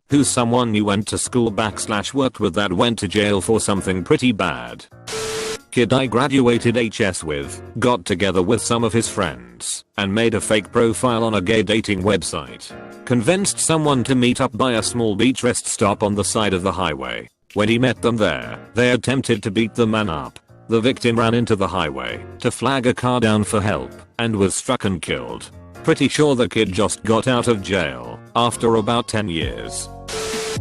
who's someone you went to school / worked with that went to jail for something pretty bad. Kid I graduated HS with, got together with some of his friends, and made a fake profile on a gay dating website. Convinced someone to meet up by a small beach rest stop on the side of the highway. When he met them there, they attempted to beat the man up. The victim ran into the highway to flag a car down for help and was struck and killed. Pretty sure the kid just got out of jail after about 10 years.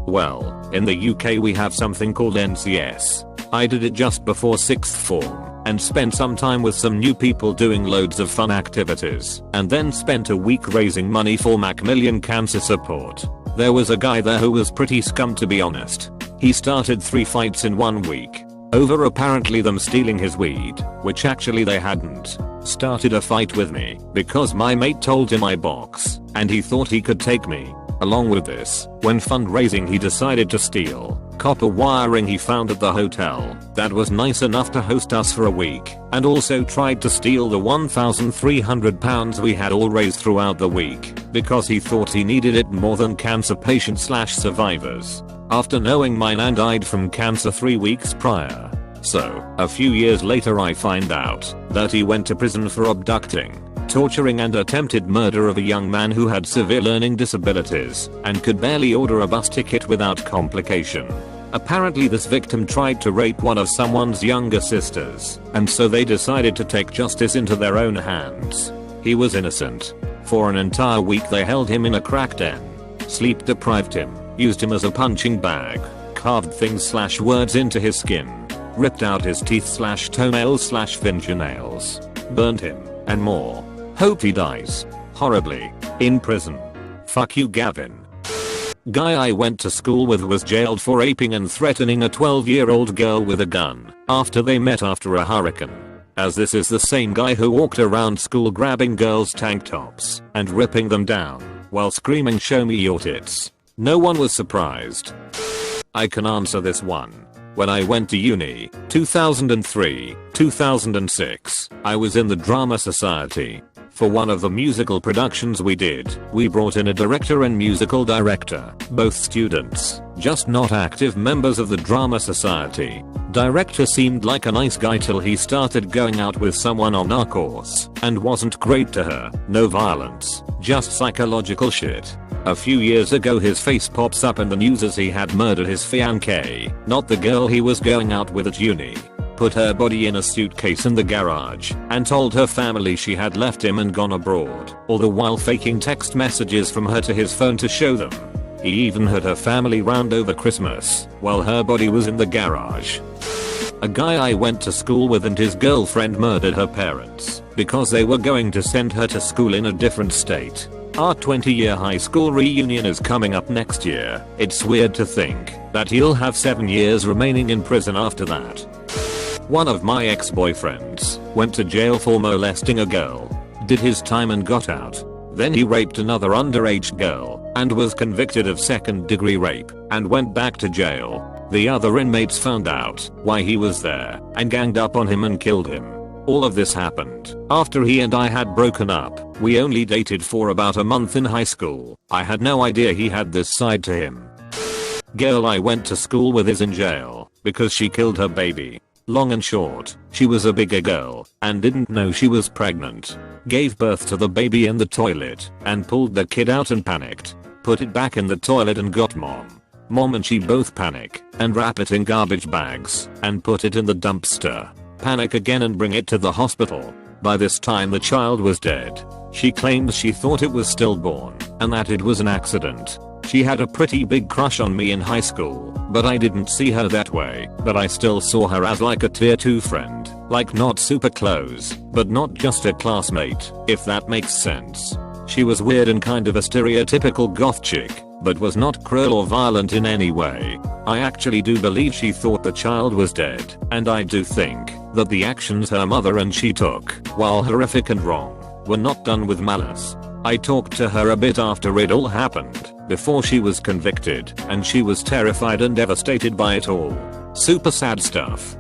Well, in the UK we have something called NCS. I did it just before 6th form and spent some time with some new people doing loads of fun activities and then spent a week raising money for Macmillan cancer support. There was a guy there who was pretty scum, to be honest. He started 3 fights in 1 week over apparently them stealing his weed, which actually they hadn't. Started a fight with me because my mate told him I box and he thought he could take me. Along with this, when fundraising he decided to steal copper wiring he found at the hotel that was nice enough to host us for a week, and also tried to steal the £1,300 we had all raised throughout the week because he thought he needed it more than cancer patients / survivors. After knowing my nan died from cancer 3 weeks prior. So, a few years later I find out that he went to prison for abducting, torturing and attempted murder of a young man who had severe learning disabilities and could barely order a bus ticket without complication. Apparently this victim tried to rape one of someone's younger sisters, and so they decided to take justice into their own hands. He was innocent. For an entire week they held him in a crack den, sleep deprived him, used him as a punching bag, carved things / words into his skin, ripped out his teeth / toenails / fingernails, burned him, and more. Hope he dies horribly in prison. Fuck you, Gavin. Guy I went to school with was jailed for raping and threatening a 12-year-old girl with a gun after they met after a hurricane. As this is the same guy who walked around school grabbing girls' tank tops and ripping them down while screaming "show me your tits." No one was surprised. I can answer this one. When I went to uni, 2003, 2006, I was in the drama society. For one of the musical productions we did, we brought in a director and musical director, both students, just not active members of the drama society. Director seemed like a nice guy till he started going out with someone on our course and wasn't great to her. No violence, just psychological shit. A few years ago his face pops up in the news as he had murdered his fiancée, not the girl he was going out with at uni. Put her body in a suitcase in the garage and told her family she had left him and gone abroad, all the while faking text messages from her to his phone to show them. He even had her family round over Christmas while her body was in the garage. A guy I went to school with and his girlfriend murdered her parents because they were going to send her to school in a different state. Our 20-year high school reunion is coming up next year. It's weird to think that he'll have 7 years remaining in prison after that. One of my ex-boyfriends went to jail for molesting a girl, did his time and got out. Then he raped another underage girl and was convicted of second-degree rape and went back to jail. The other inmates found out why he was there and ganged up on him and killed him. All of this happened after he and I had broken up. We only dated for about a month in high school. I had no idea he had this side to him. Girl I went to school with is in jail because she killed her baby. Long and short, she was a bigger girl and didn't know she was pregnant. Gave birth to the baby in the toilet and pulled the kid out and panicked. Put it back in the toilet and got mom. Mom and she both panic and wrap it in garbage bags and put it in the dumpster. Panic again and bring it to the hospital. By this time the child was dead. She claims she thought it was stillborn and that it was an accident. She had a pretty big crush on me in high school, but I didn't see her that way. But I still saw her as like a tier 2 friend, like not super close, but not just a classmate, if that makes sense. She was weird and kind of a stereotypical goth chick, but was not cruel or violent in any way. I actually do believe she thought the child was dead, and I do think that the actions her mother and she took, while horrific and wrong, were not done with malice. I talked to her a bit after it all happened, before she was convicted, and she was terrified and devastated by it all. Super sad stuff.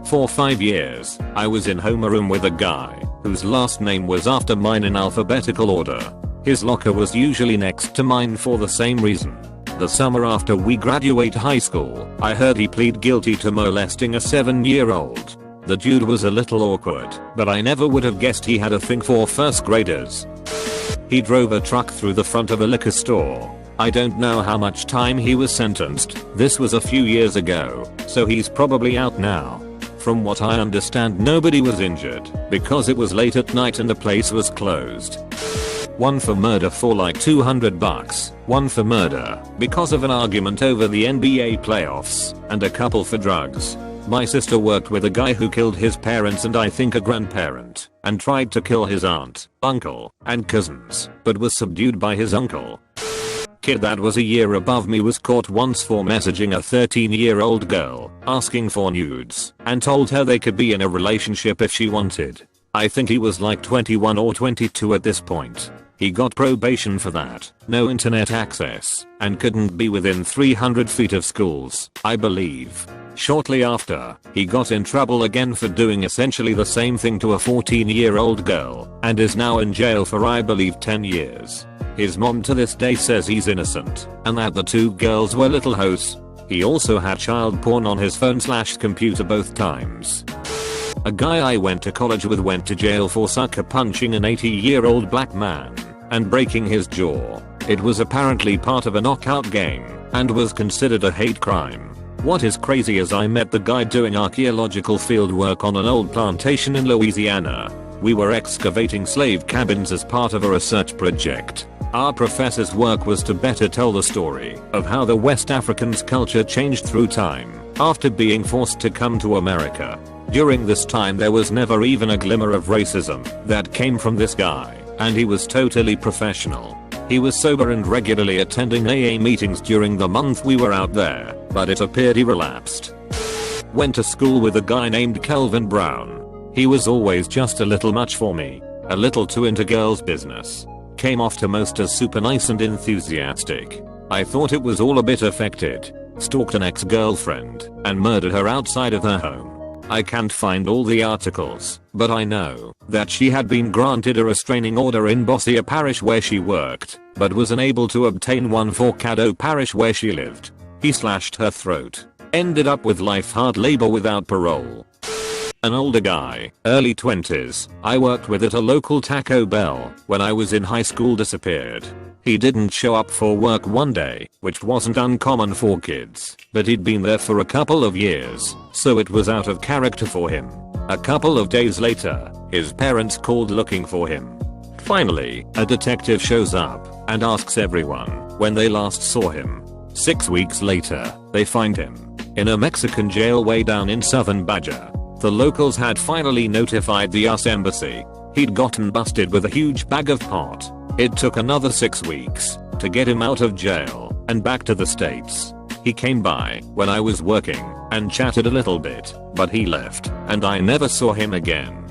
For 5 years, I was in homeroom with a guy whose last name was after mine in alphabetical order. His locker was usually next to mine for the same reason. The summer after we graduate high school, I heard he plead guilty to molesting a 7-year-old. The dude was a little awkward, but I never would have guessed he had a thing for first graders. He drove a truck through the front of a liquor store. I don't know how much time he was sentenced. This was a few years ago, so he's probably out now. From what I understand, nobody was injured because it was late at night and the place was closed. One for murder for like $200, one for murder because of an argument over the NBA playoffs, and a couple for drugs. My sister worked with a guy who killed his parents and I think a grandparent, and tried to kill his aunt, uncle, and cousins, but was subdued by his uncle. Kid that was a year above me was caught once for messaging a 13-year-old girl, asking for nudes, and told her they could be in a relationship if she wanted. I think he was like 21 or 22 at this point. He got probation for that, no internet access, and couldn't be within 300 feet of schools, I believe. Shortly after, he got in trouble again for doing essentially the same thing to a 14-year-old girl, and is now in jail for I believe 10 years. His mom to this day says he's innocent, and that the two girls were little hoes. He also had child porn on his phone/computer both times. A guy I went to college with went to jail for sucker punching an 80-year-old black man and breaking his jaw. It was apparently part of a knockout game and was considered a hate crime. What is crazy is I met the guy doing archaeological field work on an old plantation in Louisiana. We were excavating slave cabins as part of a research project. Our professor's work was to better tell the story of how the West Africans' culture changed through time after being forced to come to America. During this time there was never even a glimmer of racism that came from this guy, and he was totally professional. He was sober and regularly attending AA meetings during the month we were out there, but it appeared he relapsed. Went to school with a guy named Kelvin Brown. He was always just a little much for me, a little too into girls' business. Came off to most as super nice and enthusiastic. I thought it was all a bit affected. Stalked an ex-girlfriend and murdered her outside of her home. I can't find all the articles, but I know that she had been granted a restraining order in Bossier Parish where she worked, but was unable to obtain one for Caddo Parish where she lived. He slashed her throat. Ended up with life hard labor without parole. An older guy, early 20s, I worked with at a local Taco Bell when I was in high school disappeared. He didn't show up for work one day, which wasn't uncommon for kids, but he'd been there for a couple of years, so it was out of character for him. A couple of days later, his parents called looking for him. Finally, a detective shows up and asks everyone when they last saw him. 6 weeks later, they find him in a Mexican jail way down in southern Baja. The locals had finally notified the US embassy. He'd gotten busted with a huge bag of pot. It took another 6 weeks to get him out of jail and back to the States. He came by when I was working and chatted a little bit, but he left and I never saw him again.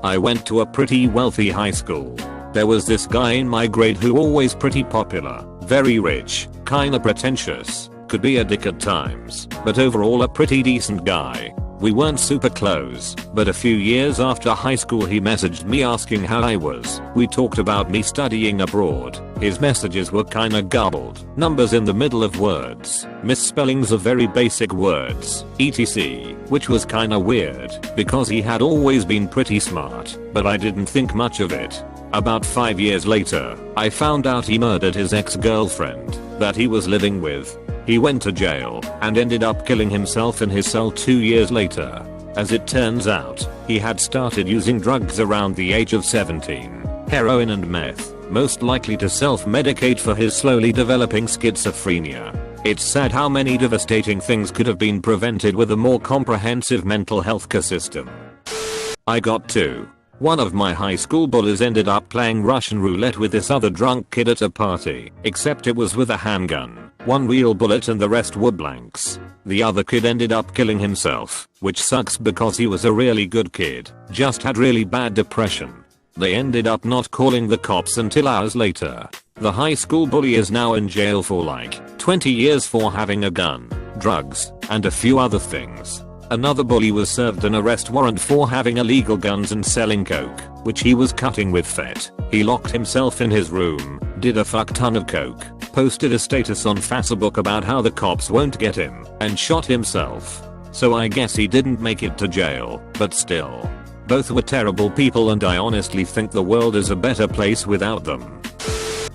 I went to a pretty wealthy high school. There was this guy in my grade who always pretty popular, very rich, kinda pretentious, could be a dick at times, but overall a pretty decent guy. We weren't super close, but a few years after high school he messaged me asking how I was. We talked about me studying abroad. His messages were kinda garbled, numbers in the middle of words, misspellings of very basic words, etc., which was kinda weird because he had always been pretty smart, but I didn't think much of it. About 5 years later, I found out he murdered his ex-girlfriend that he was living with. He went to jail and ended up killing himself in his cell 2 years later. As it turns out, he had started using drugs around the age of 17, heroin and meth, most likely to self-medicate for his slowly developing schizophrenia. It's sad how many devastating things could have been prevented with a more comprehensive mental health care system. I got to. One of my high school bullies ended up playing Russian roulette with this other drunk kid at a party, except it was with a handgun, one real bullet and the rest were blanks. The other kid ended up killing himself, which sucks because he was a really good kid, just had really bad depression. They ended up not calling the cops until hours later. The high school bully is now in jail for like 20 years for having a gun, drugs, and a few other things. Another bully was served an arrest warrant for having illegal guns and selling coke, which he was cutting with FET. He locked himself in his room, did a fuck ton of coke, posted a status on Facebook about how the cops won't get him and shot himself. So I guess he didn't make it to jail, but still. Both were terrible people and I honestly think the world is a better place without them.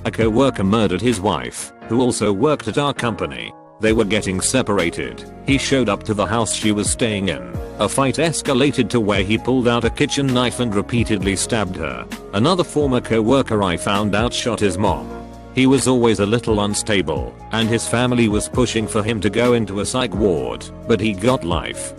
A coworker murdered his wife, who also worked at our company. They were getting separated. He showed up to the house she was staying in. A fight escalated to where he pulled out a kitchen knife and repeatedly stabbed her. Another former coworker I found out shot his mom. He was always a little unstable, and his family was pushing for him to go into a psych ward, but he got life.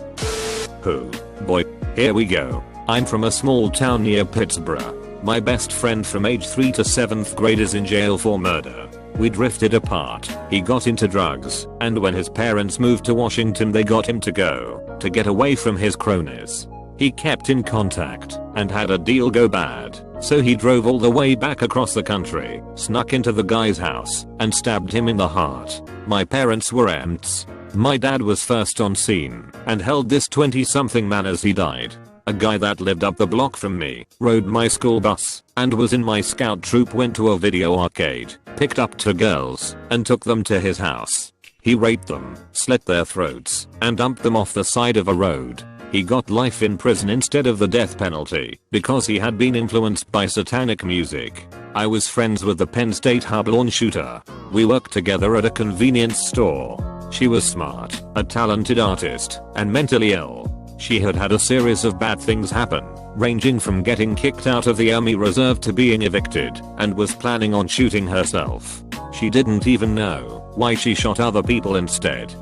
Who? Boy. Here we go. I'm from a small town near Pittsburgh. My best friend from age 3 to 7th grade is in jail for murder. We drifted apart, he got into drugs, and when his parents moved to Washington they got him to go, to get away from his cronies. He kept in contact, and had a deal go bad, so he drove all the way back across the country, snuck into the guy's house, and stabbed him in the heart. My parents were amped. My dad was first on scene, and held this 20-something man as he died. A guy that lived up the block from me, rode my school bus, and was in my scout troop went to a video arcade, picked up 2 girls, and took them to his house. He raped them, slit their throats, and dumped them off the side of a road. He got life in prison instead of the death penalty, because he had been influenced by satanic music. I was friends with the Penn State Hublawn shooter. We worked together at a convenience store. She was smart, a talented artist, and mentally ill. She had had a series of bad things happen, ranging from getting kicked out of the Army Reserve to being evicted, and was planning on shooting herself. She didn't even know why she shot other people instead.